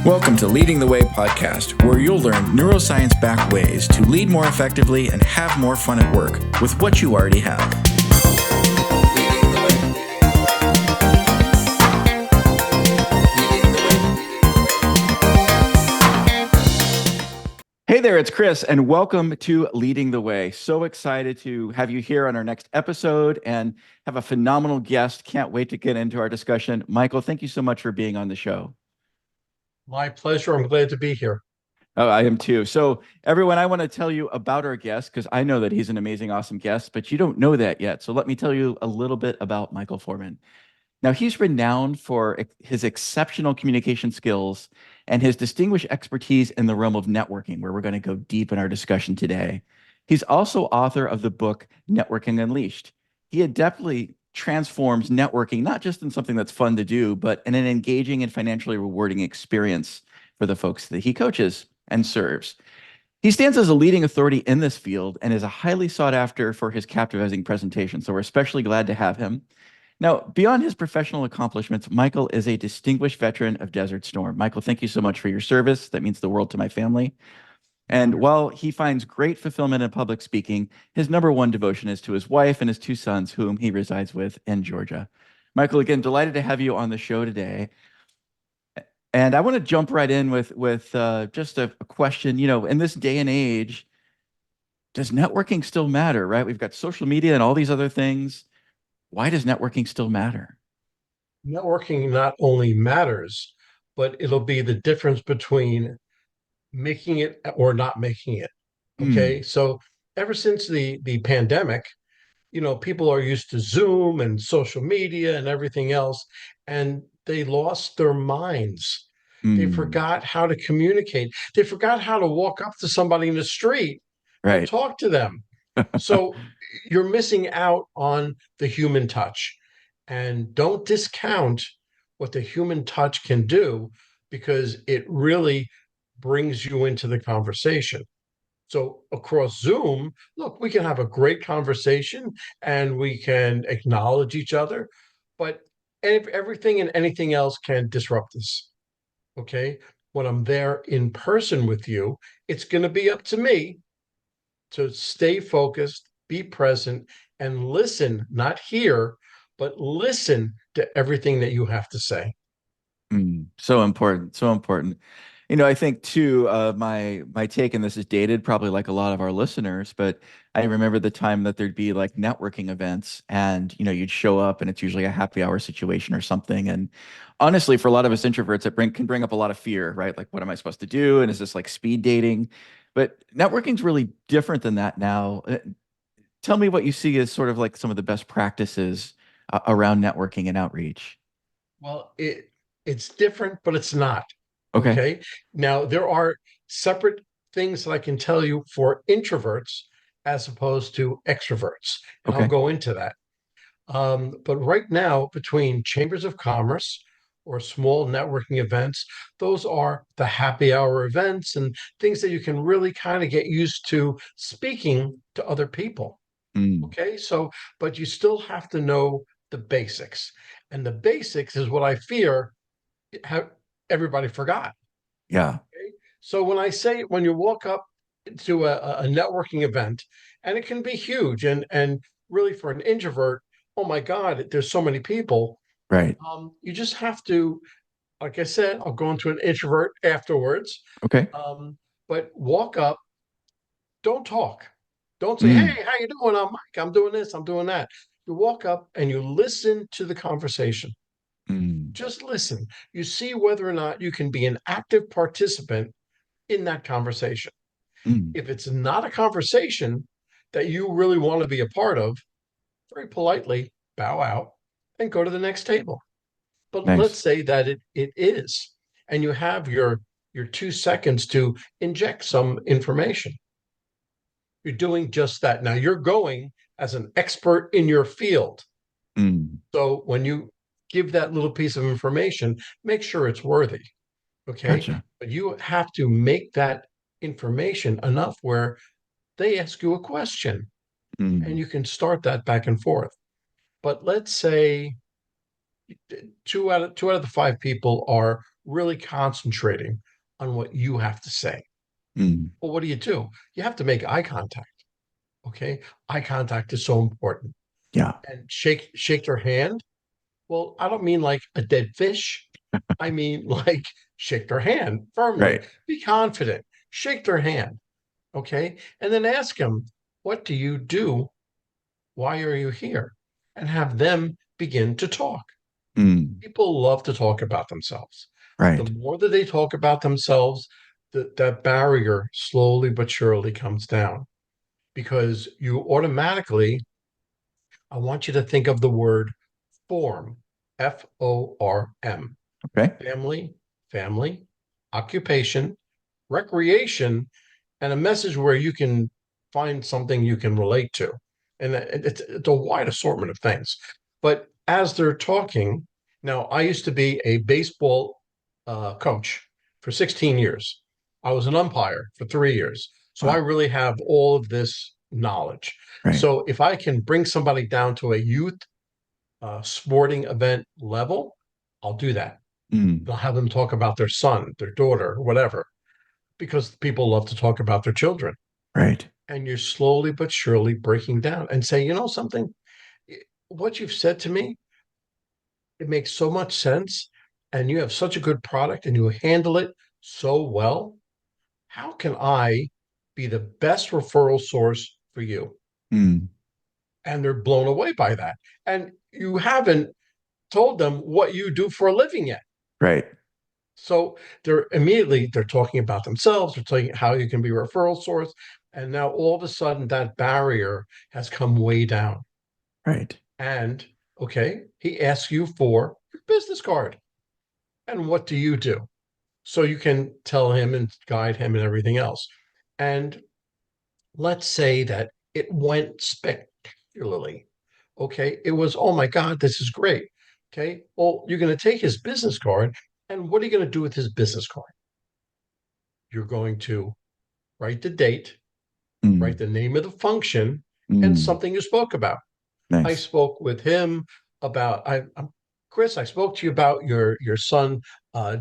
Welcome to Leading the Way podcast, where you'll learn neuroscience-backed ways to lead more effectively and have more fun at work with what you already have. Hey there, it's Chris, and welcome to Leading the Way. So excited to have you here on our next episode and have a phenomenal guest. Can't wait to get into our discussion. Michael, thank you so much for being on the show. My pleasure. I'm glad to be here. Oh, I am too. So, everyone, I want to tell you about our guest because I know that he's an amazing, awesome guest, but you don't know that yet. So, let me tell you a little bit about Michael Foreman. Now, he's renowned for his exceptional communication skills and his distinguished expertise in the realm of networking, where we're going to go deep in our discussion today. He's also author of the book Networking Unleashed. He adeptly transforms networking, not just in something that's fun to do, but in an engaging and financially rewarding experience for the folks that he coaches and serves. He stands as a leading authority in this field and is a highly sought after for his captivating presentation. So we're especially glad to have him. Now, beyond his professional accomplishments, Michael is a distinguished veteran of Desert Storm. Michael, thank you so much for your service. That means the world to my family. And while he finds great fulfillment in public speaking, his number one devotion is to his wife and his two sons, whom he resides with in Georgia. Michael, again, delighted to have you on the show today. And I want to jump right in with just a question. You know, in this day and age, does networking still matter, right? We've got social media and all these other things. Why does networking still matter? Networking not only matters, but it'll be the difference between making it or not making it. Okay. Mm, So ever since the pandemic, people are used to Zoom and social media and everything else, and they lost their minds. They mm, forgot how to communicate. They forgot how to walk up to somebody in the street and right. talk to them. So you're missing out on the human touch. And don't discount what the human touch can do because it really brings you into the conversation. So across Zoom, look, we can have a great conversation and we can acknowledge each other, but if everything and anything else can disrupt this. Okay. When I'm there in person with you, it's going to be up to me to stay focused, be present, and listen, not hear, but listen to everything that you have to say. So important, so important. You know, I think too, my take on this is dated, probably like a lot of our listeners, but I remember the time that there'd be like networking events and, you know, you'd show up and it's usually a happy hour situation or something. And honestly, for a lot of us introverts, can bring up a lot of fear, right? Like, what am I supposed to do? And is this like speed dating? But networking's really different than that now. Tell me what you see as sort of like some of the best practices around networking and outreach. Well, it's different, but it's not. Okay. Okay. Now there are separate things that I can tell you for introverts as opposed to extroverts, and I'll Okay. go into that. But right now, between chambers of commerce or small networking events, those are the happy hour events and things that you can really kind of get used to speaking to other people. Mm, Okay. So, but you still have to know the basics. And the basics is what I fear have everybody forgot. yeah. Okay. So when you walk up to a networking event, and it can be huge and really for an introvert, oh my God, there's so many people. Right. You just have to, like I said, I'll go into an introvert afterwards. Okay. Um, but walk up, don't talk. Don't say, Mm, "Hey, how you doing? I'm Mike. I'm doing this. I'm doing that." You walk up and you listen to the conversation. mm, Just listen. You see whether or not you can be an active participant in that conversation. mm. If it's not a conversation that you really want to be a part of, very politely bow out and go to the next table. But let's Nice. say that it is, and you have your 2 seconds to inject some information. You're doing just that. Now you're going as an expert in your field. Mm, So when you give that little piece of information, make sure it's worthy. Okay. gotcha. But you have to make that information enough where they ask you a question and Mm, you can start that back and forth. But let's say two out of the five people are really concentrating on what you have to say. Mm. Well, what do? You have to make eye contact. Okay. Eye contact is so important. Yeah. And shake their hand. Well, I don't mean like a dead fish. I mean like shake their hand firmly. Right. Be confident. Shake their hand. Okay. And then ask them, what do you do? Why are you here? And have them begin to talk. Mm. People love to talk about themselves. The Right. more that they talk about themselves, that barrier slowly but surely comes down because you automatically, I want you to think of the word form, FORM, Okay. family, family, occupation, recreation, and a message where you can find something you can relate to. And it's a wide assortment of things. But as they're talking, now I used to be a baseball coach for 16 years. I was an umpire for 3 years. So I Wow. really have all of this knowledge. Right. So if I can bring somebody down to a youth sporting event level, I'll do that. Mm. I'll have them talk about their son, their daughter, whatever, because people love to talk about their children. Right. And you're slowly but surely breaking down and say, you know something, what you've said to me, it makes so much sense. And you have such a good product and you handle it so well. How can I be the best referral source for you? Mm. And they're blown away by that. And you haven't told them what you do for a living yet. Right. So they're talking about themselves, they're talking how you can be a referral source. And now all of a sudden that barrier has come way down. Right. And okay, he asks you for your business card. And what do you do? So you can tell him and guide him and everything else. And let's say that it went spectacularly. Okay. It was, oh my God, this is great. Okay. Well, you're going to take his business card. And what are you going to do with his business card? You're going to write the date, write Mm. the name of the function, and Mm. something you spoke about. I Nice. spoke with him about I'm Chris. I spoke to you about your son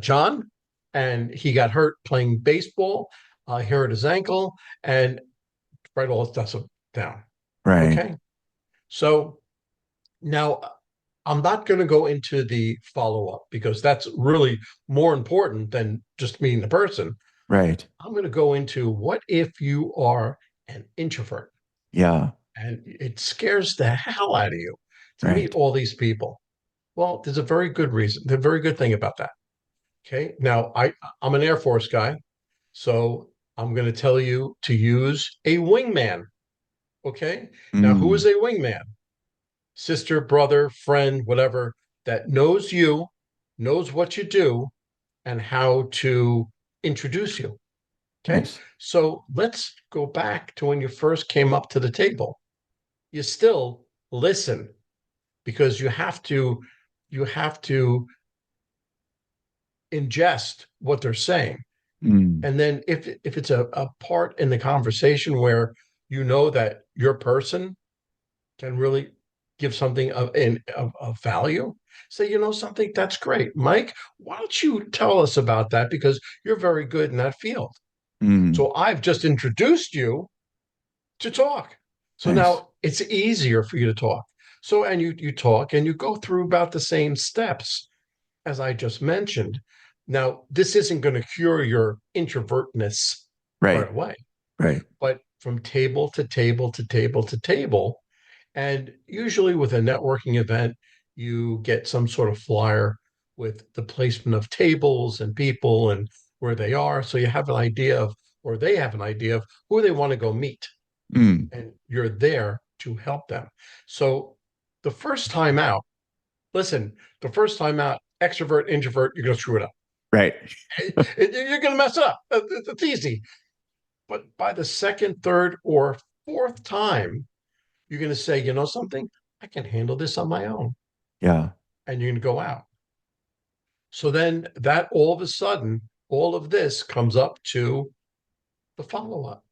John, and he got hurt playing baseball. He hurt his ankle, and write all this stuff down. Right. Okay, so now I'm not going to go into the follow up because that's really more important than just meeting the person. Right. I'm going to go into what if you are an introvert Yeah. and it scares the hell out of you to meet Right. all these people. Well, there's a very good reason, the very good thing about that. Okay. Now I'm an Air Force guy, so I'm going to tell you to use a wingman. Okay. Now, who is Mm. a wingman? Sister, brother, friend, whatever, that knows you, knows what you do, and how to introduce you. Okay. Nice. So let's go back to when you first came up to the table. You still listen because you have to ingest what they're saying. Mm. And then if it's a part in the conversation where you know that your person can really give something of value, say, you know something, that's great. Mike, why don't you tell us about that? Because you're very good in that field. Mm. So I've just introduced you to talk. So Nice. now it's easier for you to talk. So and you talk and you go through about the same steps as I just mentioned. Now, this isn't going to cure your introvertness right Right. away, Right. but from table to table to table to table, and usually with a networking event, you get some sort of flyer with the placement of tables and people and where they are. So you have an idea of, or they have an idea of who they want to go meet Mm. and you're there to help them. So the first time out, listen, the first time out, extrovert, introvert, you're going to screw it up. Right. You're going to mess up. It's easy. But by the second, third, or fourth time, you're going to say, you know something? I can handle this on my own. Yeah. And you're going to go out. So then that all of a sudden, all of this comes up to the follow up.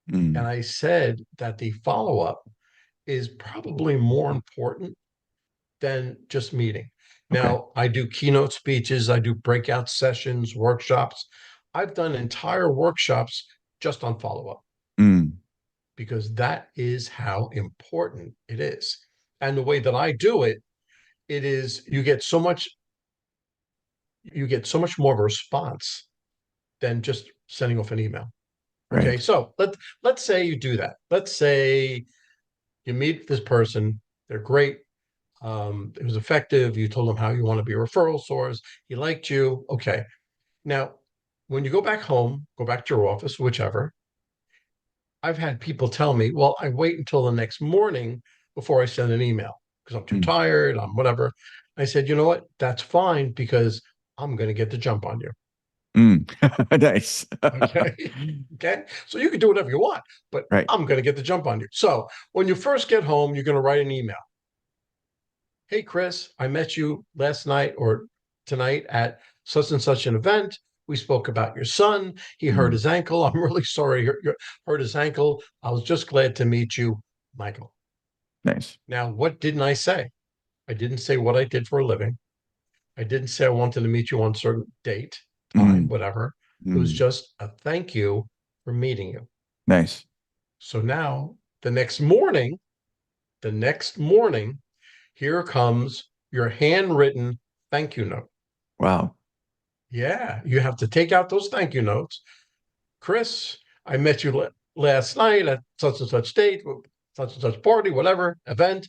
And Mm. I said that the follow up is probably more important than just meeting. Okay. Now, I do keynote speeches, I do breakout sessions, workshops. I've done entire workshops just on follow up Mm, because that is how important it is. And the way that I do it, it is you get so much more of a response than just sending off an email. Okay, right. so let's say you do that. Let's say you meet this person, they're great. It was effective. You told them how you want to be a referral source. He liked you. Okay. Now, when you go back home, go back to your office, whichever, I've had people tell me, well, I wait until the next morning before I send an email because I'm too Mm, tired, I'm whatever. I said, you know what? That's fine because I'm going to get the jump on you. mm. Nice. Okay. Okay. So you can do whatever you want, but Right. I'm going to get the jump on you. So when you first get home, you're going to write an email. Hey, Chris, I met you last night or tonight at such and such an event. We spoke about your son. He hurt Mm, his ankle. I'm really sorry he hurt his ankle. I was just glad to meet you, Michael. nice. Now, what didn't I say? I didn't say what I did for a living. I didn't say I wanted to meet you on a certain date, time, Mm, whatever. It was mm, just a thank you for meeting you. nice. So now the next morning, here comes your handwritten thank you note. Wow. Yeah, you have to take out those thank you notes. Chris, I met you last night at such and such date, such and such party, whatever event.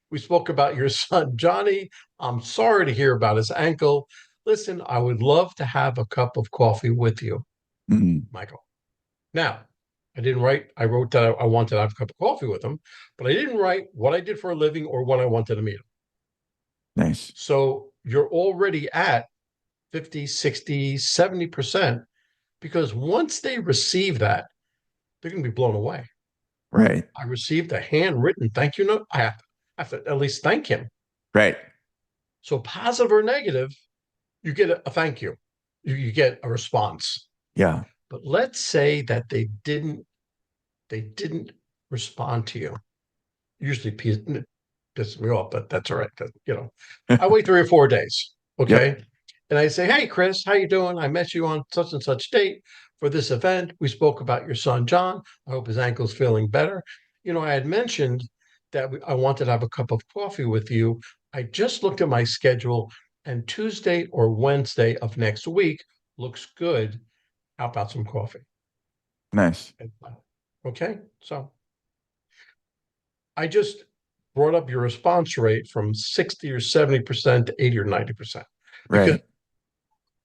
We spoke about your son, Johnny. I'm sorry to hear about his ankle. Listen, I would love to have a cup of coffee with you, Mm, Michael. Now, I wrote that I wanted to have a cup of coffee with him, but I didn't write what I did for a living or when I wanted to meet him. nice. So you're already at 50, 60, 70%, because once they receive that, they're going to be blown away. Right. I received a handwritten thank you note. I have to at least thank him. Right. So, positive or negative, you get a thank you, you get a response. Yeah. But let's say that they didn't respond to you. Usually pisses me off, but that's all right. I wait 3 or 4 days. Yep. Okay. And I say, hey, Chris, how you doing? I met you on such and such date for this event. We spoke about your son, John. I hope his ankle's feeling better. I had mentioned that I wanted to have a cup of coffee with you. I just looked at my schedule, and Tuesday or Wednesday of next week looks good. How about some coffee? Nice. Okay. So I just brought up your response rate from 60 or 70% to 80 or 90%. Because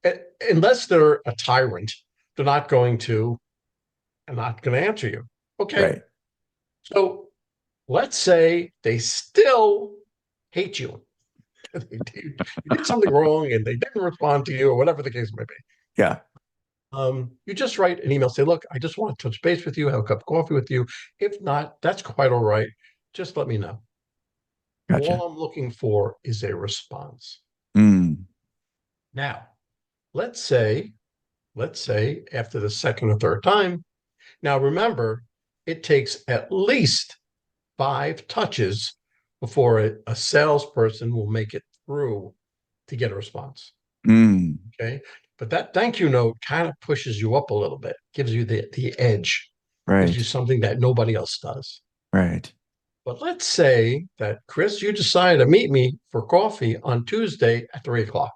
Right. unless they're a tyrant, they're not going to answer you. Okay. Right. So let's say they still hate you. You did something wrong and they didn't respond to you, or whatever the case may be. Yeah. You just write an email, say, look, I just want to touch base with you, have a cup of coffee with you. If not, that's quite all right. Just let me know. All Gotcha. I'm looking for is a response. Mm, Now, let's say, let's say after the second or third time, now remember, it takes at least 5 touches before a salesperson will make it through to get a response. mm, Okay. But that thank you note kind of pushes you up a little bit, gives you the edge, gives you right. something that nobody else does. Right. But let's say that, Chris, you decide to meet me for coffee on Tuesday at 3 o'clock.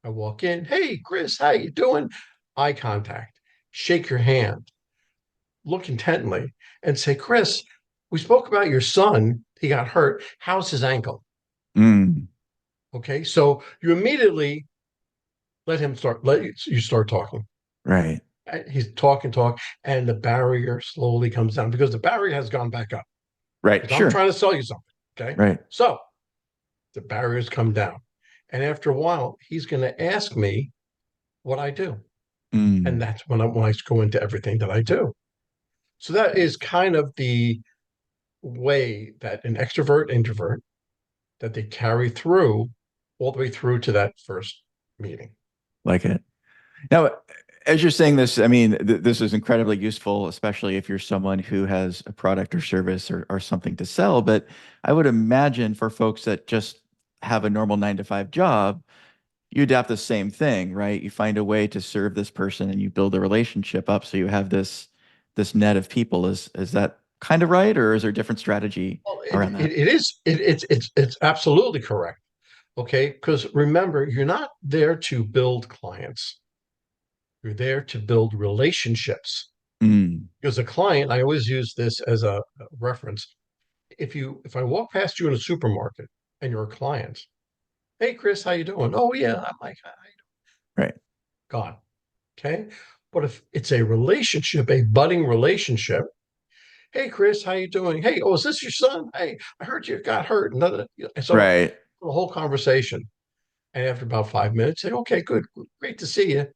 I walk in, hey, Chris, how you doing? Eye contact, shake your hand, look intently, and say, Chris, we spoke about your son. He got hurt. How's his ankle? Mm, Okay, so you immediately let you start talking. right. He's talk, and the barrier slowly comes down because the barrier has gone back up Right. because I'm Sure. trying to sell you something. Okay, Right. so the barriers come down, and after a while, he's going to ask me what I do, and Mm, that's when I go into everything that I do. So that is kind of the way that an extrovert introvert that they carry through all the way through to that first meeting. like it. Now, As you're saying this, I mean, this is incredibly useful, especially if you're someone who has a product or service or something to sell. But I would imagine for folks that just have a normal 9 to 5 job, you adapt the same thing, right? You find a way to serve this person and you build a relationship up so you have this net of people. Is that kind of right, or is there a different strategy Well, around that? it is it's absolutely correct. Okay, because remember, you're not there to build clients. You're there to build relationships. Mm, Because a client, I always use this as a reference. If I walk past you in a supermarket and you're a client, hey Chris, how you doing? Oh yeah, I'm like, hi, right, God. Okay. But if it's a relationship, a budding relationship, hey Chris, how you doing? Hey, oh, is this your son? Hey, I heard you got hurt. So right. the whole conversation. And after about 5 minutes, say, okay, good, great to see you.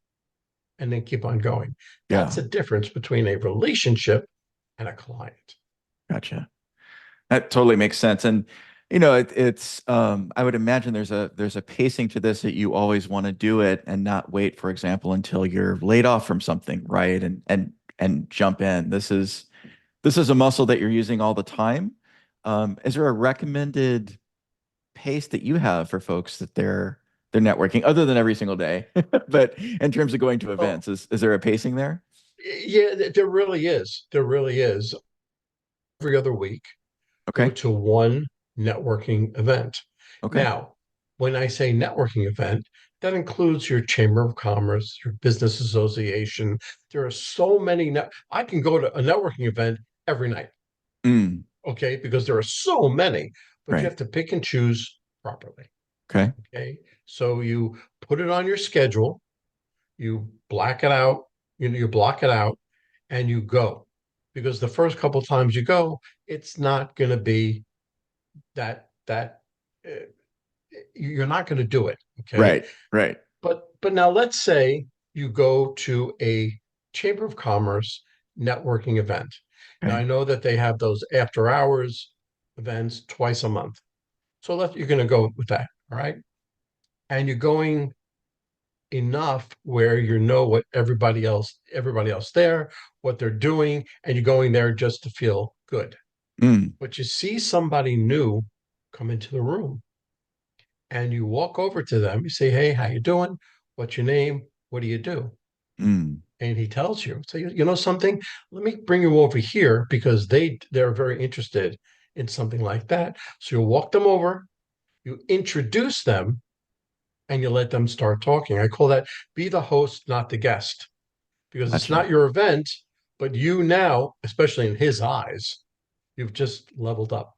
And then keep on going. That's Yeah, the difference between a relationship and a client. gotcha. That totally makes sense. And I would imagine there's a pacing to this that you always want to do it and not wait, for example, until you're laid off from something, right? And jump in. This is a muscle that you're using all the time. Is there a recommended pace that you have for folks that they're networking other than every single day? But in terms of going to Well, events, is there a pacing there? yeah, there really is. There really is. Every other week, go Okay. to one networking event. Okay. Now, when I say networking event, that includes your chamber of commerce, your business association. There are so many. I can go to a networking event every night, Mm, okay, because there are so many, but you right. have to pick and choose properly, Okay. okay? So you put it on your schedule, you black it out, you block it out, and you go. Because the first couple times you go, it's not going to be that uh, you're not going to do it, okay? Right. Right. But now let's say you go to a Chamber of Commerce networking event. Now Okay. I know that they have those after hours events twice a month. So you're going to go with that, all right? And you're going enough where you know what everybody else there, what they're doing, and you're going there just to feel good. Mm, But you see somebody new come into the room and you walk over to them, you say, hey, how you doing? What's your name? What do you do? mm, And he tells you, so you know something, let me bring you over here because they're very interested in something like that. So you walk them over, you introduce them, and you let them start talking. I call that be the host, not the guest, because it's gotcha. not your event, but you now, especially in his eyes, you've just leveled up.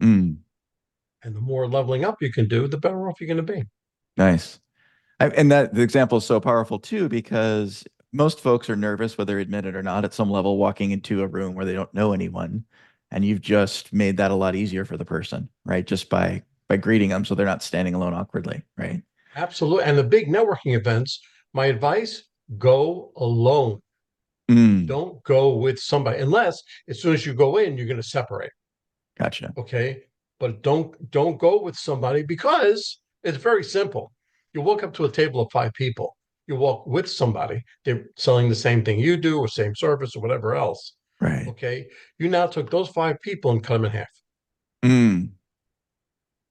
Mm, And the more leveling up you can do, the better off you're going to be. nice. And that the example is so powerful too, because most folks are nervous, whether they admit it or not, at some level, walking into a room where they don't know anyone. And you've just made that a lot easier for the person, right? Just by greeting them so they're not standing alone awkwardly, right? Absolutely. And the big networking events, my advice, go alone. Mm, Don't go with somebody unless as soon as you go in, you're going to separate. gotcha. Okay. But don't go with somebody because it's very simple. You walk up to a table of 5 people, you walk with somebody, they're selling the same thing you do or same service or whatever else. Right. Okay. You now took those 5 people and cut them in half. Mm,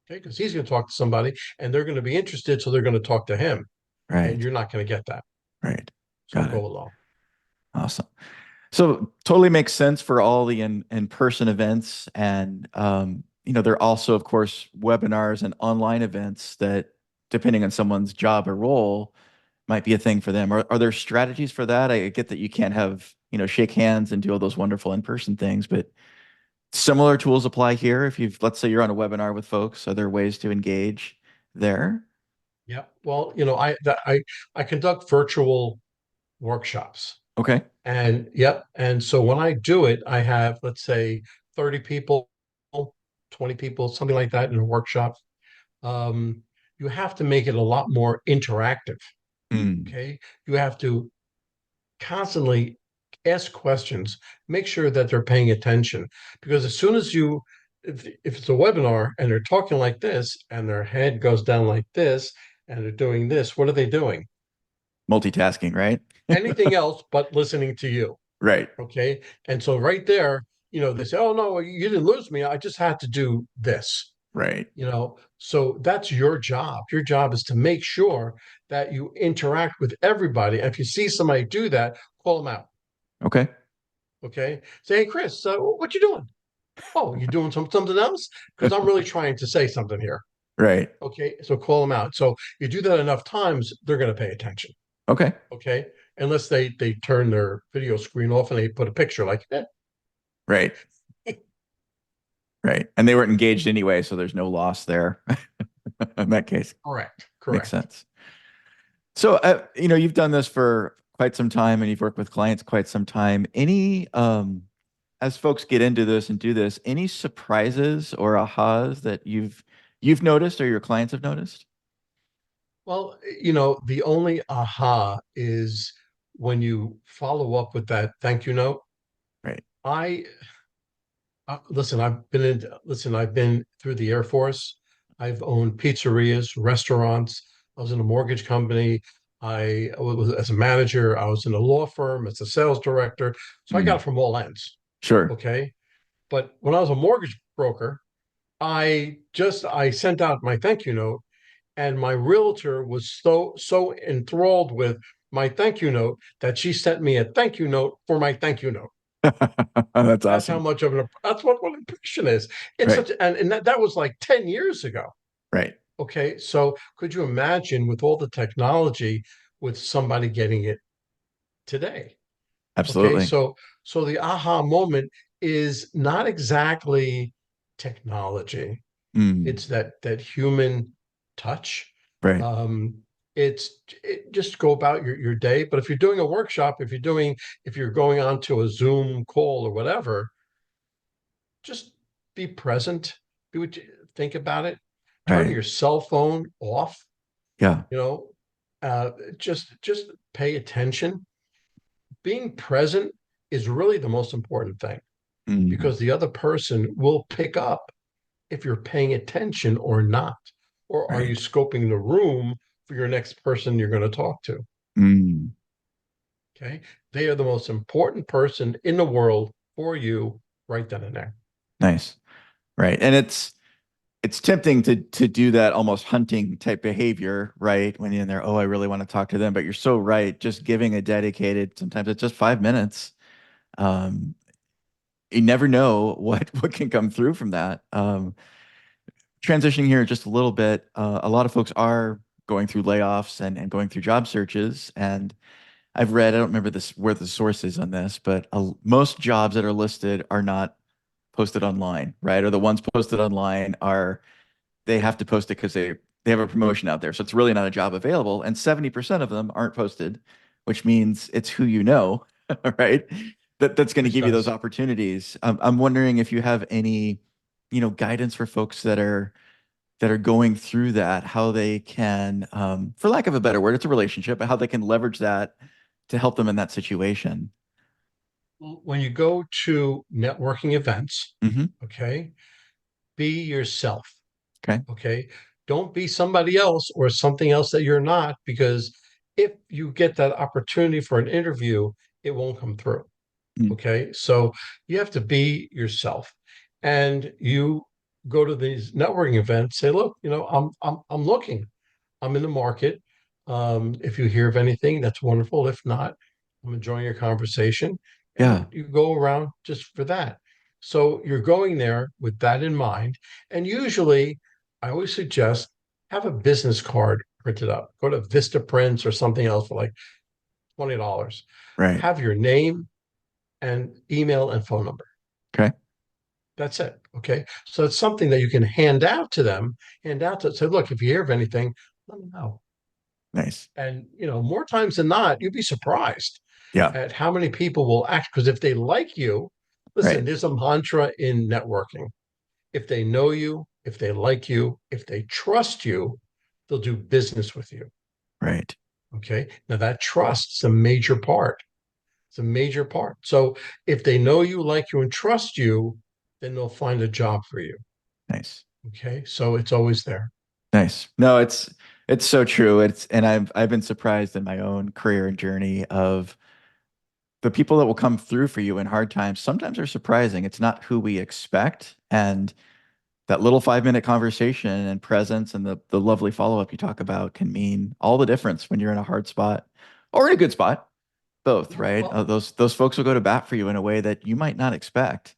Okay. Because he's going to talk to somebody and they're going to be interested. So they're going to talk to him and right. you're not going to get that. Right. So Got go it. alone. Awesome. So totally makes sense for all the in-person events. And there are also, of course, webinars and online events that, depending on someone's job or role, might be a thing for them. Are there strategies for that? I get that you can't have, shake hands and do all those wonderful in-person things, but similar tools apply here. If let's say you're on a webinar with folks, are there ways to engage there? Yeah. Well, I conduct virtual workshops. Okay. And yep. And so when I do it, I have, let's say, 30 people, 20 people, something like that in a workshop. Um, you have to make it a lot more interactive. Mm, Okay. You have to constantly ask questions, make sure that they're paying attention. Because as soon as if it's a webinar and they're talking like this and their head goes down like this and they're doing this, what are they doing? multitasking, right? anything else but listening to you. Right. Okay. And so right there, they say, oh, no, you didn't lose me. I just had to do this. Right. So that's your job. Your job is to make sure that you interact with everybody. And if you see somebody do that, call them out. Okay. Okay. Say, hey, Chris, what you doing? Oh, you doing something else? Because I'm really trying to say something here. Right. Okay. So call them out. So you do that enough times, they're going to pay attention. Okay. Okay. Unless they turn their video screen off and they put a picture like, Right. Right. And they weren't engaged anyway, so there's no loss there in that case. correct, Makes correct. sense. So, you've done this for quite some time and you've worked with clients quite some time. As folks get into this and do this, any surprises or ahas that you've noticed or your clients have noticed? Well, the only aha is when you follow up with that thank you note. Right. I listen. I've been through the Air Force. I've owned pizzerias, restaurants. I was in a mortgage company. I was as a manager. I was in a law firm as a sales director. So I got Mm, it from all ends. sure. Okay, but when I was a mortgage broker, I sent out my thank you note, and my realtor was so enthralled with my thank you note that she sent me a thank you note for my thank you note. That's That's how awesome. much of an that's what impression is. It's Right. such and that was like 10 years ago. Right. Okay. So could you imagine with all the technology with somebody getting it today? Okay. Absolutely. So the aha moment is not exactly technology. Mm, It's that human touch. right. Um, just go about your day. But if you're doing a workshop, if you're going on to a Zoom call or whatever, just be present. Think about it. Turn Right. your cell phone off. Yeah. You know, just pay attention. Being present is really the most important thing Mm, because the other person will pick up if you're paying attention or not. Or are you right. scoping the room for your next person you're going to talk to? Mm, Okay. They are the most important person in the world for you right then and there. nice. Right. And it's tempting to do that almost hunting type behavior, right? When you're in there, oh, I really want to talk to them. But you're so right. Just giving a dedicated, sometimes it's just 5 minutes. Um, you never know what can come through from that. Transitioning here just a little bit, a lot of folks are going through layoffs and going through job searches. And I've read, I don't remember this where the source is on this, but most jobs that are listed are not posted online, right? Or the ones posted online are they have to post it because they have a promotion out there. So it's really not a job available. And 70% of them aren't posted, which means it's who you know, right? That's going to Always give you those does. opportunities. I'm wondering if you have any, guidance for folks that are going through that, how they can, for lack of a better word, it's a relationship, but how they can leverage that to help them in that situation. When you go to networking events, Hmm. okay, be yourself. Okay. Okay. Don't be somebody else or something else that you're not, because if you get that opportunity for an interview, it won't come through. Mm. Okay. So you have to be yourself, and you go to these networking events, say, look, I'm looking. I'm in the market. If you hear of anything, that's wonderful. If not, I'm enjoying your conversation. And Yeah. you go around just for that. So you're going there with that in mind. And usually, I always suggest have a business card printed up. Go to Vista Prints or something else for like $20. Right. Have your name and email and phone number. Okay. That's it. Okay. So it's something that you can hand out to them, say, look, if you hear of anything, let me know. Nice. And more times than not, you'd be surprised Yeah. at how many people will act. Because if they like you, listen, Right. there's a mantra in networking. If they know you, if they like you, if they trust you, they'll do business with you. Right. Okay. Now that trust is a major part. It's a major part. So if they know you, like you, and trust you, then they'll find a job for you. Nice. Okay. So it's always there. Nice. No, it's It's so true. And I've been surprised in my own career and journey of the people that will come through for you in hard times. Sometimes are surprising. It's not who we expect. And that little 5 minute conversation and presence and the lovely follow up you talk about can mean all the difference when you're in a hard spot or in a good spot. Both, right? Well, Those folks will go to bat for you in a way that you might not expect.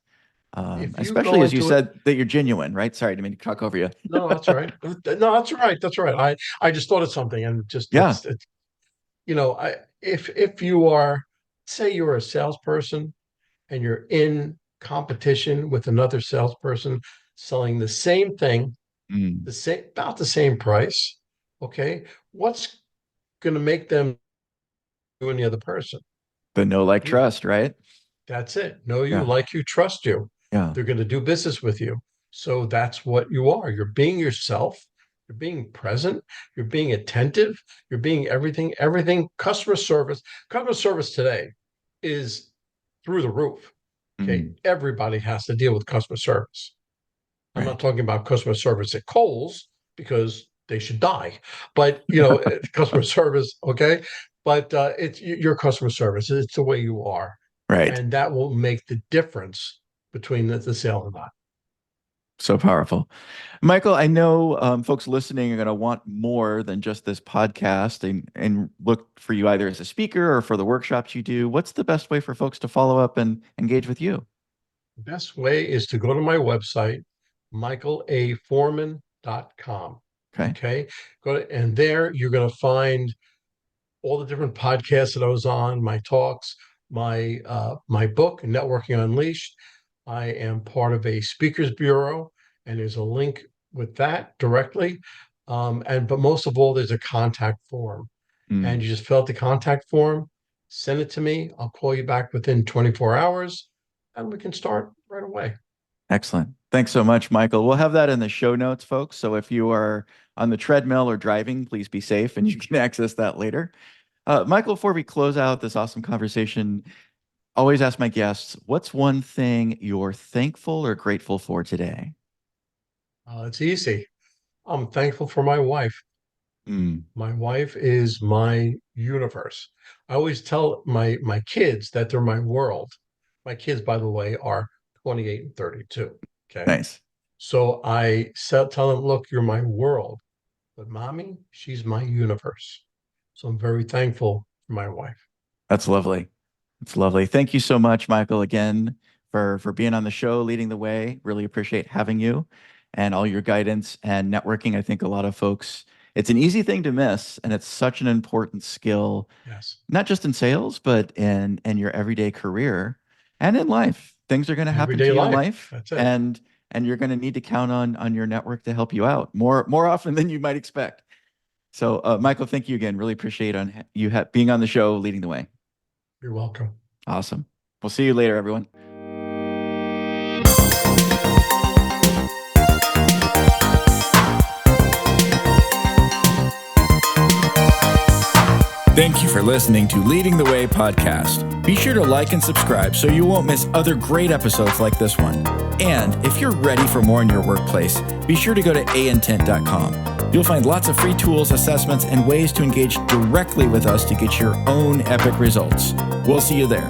if you Especially go as you into it, said that you're genuine, right? Sorry, I didn't mean to talk over you. no, that's right. No, that's right. That's right. I just thought of something, and just Yeah. it's I if you are, say you're a salesperson and you're in competition with another salesperson selling the same thing, Mm. the same about the same price, okay, what's going to make them do any other person? The no like You. trust, right? That's it. Know you, Yeah. like you, trust you. Yeah. They're going to do business with you. So that's what you are. You're being yourself. You're being present. You're being attentive. You're being everything, everything. Customer service. Customer service today is through the roof. Okay. Mm. Everybody has to deal with customer service. I'm not Right. talking about customer service at Kohl's because they should die, but customer service, okay. But it's your customer service. It's the way you are, Right. and that will make the difference between the sale and not. So powerful. Michael, I know folks listening are going to want more than just this podcast and look for you either as a speaker or for the workshops you do. What's the best way for folks to follow up and engage with you? The best way is to go to my website, michaelaforman.com. Okay. Okay, and there you're going to find all the different podcasts that I was on, my talks, my book, Networking Unleashed. I am part of a speakers bureau, and there's a link with that directly. But most of all, there's a contact form, and Mm. you just fill out the contact form, send it to me. I'll call you back within 24 hours, and we can start right away. Excellent. Thanks so much, Michael. We'll have that in the show notes, folks. So if you are on the treadmill or driving, please be safe and you can access that later. Michael, before we close out this awesome conversation, always ask my guests, what's one thing you're thankful or grateful for today? It's easy. I'm thankful for my wife. Mm. My wife is my universe. I always tell my kids that they're my world. My kids, by the way, are 28 and 32. Okay. Nice. So tell them, look, you're my world. But mommy, she's my universe. So I'm very thankful for my wife. That's lovely. It's lovely. Thank you so much, Michael, again for being on the show, leading the way. Really appreciate having you and all your guidance and networking. I think a lot of folks, it's an easy thing to miss, and it's such an important skill, Yes. not just in sales, but in your everyday career and in life. Things are going to happen Everyday to you in life. life, That's it. and you're going to need to count on your network to help you out more often than you might expect. So, Michael, thank you again. Really appreciate on you being on the show, leading the way. You're welcome. Awesome. We'll see you later, everyone. Thank you for listening to Leading the Way podcast. Be sure to like and subscribe so you won't miss other great episodes like this one. And if you're ready for more in your workplace, be sure to go to aintent.com. You'll find lots of free tools, assessments, and ways to engage directly with us to get your own epic results. We'll see you there.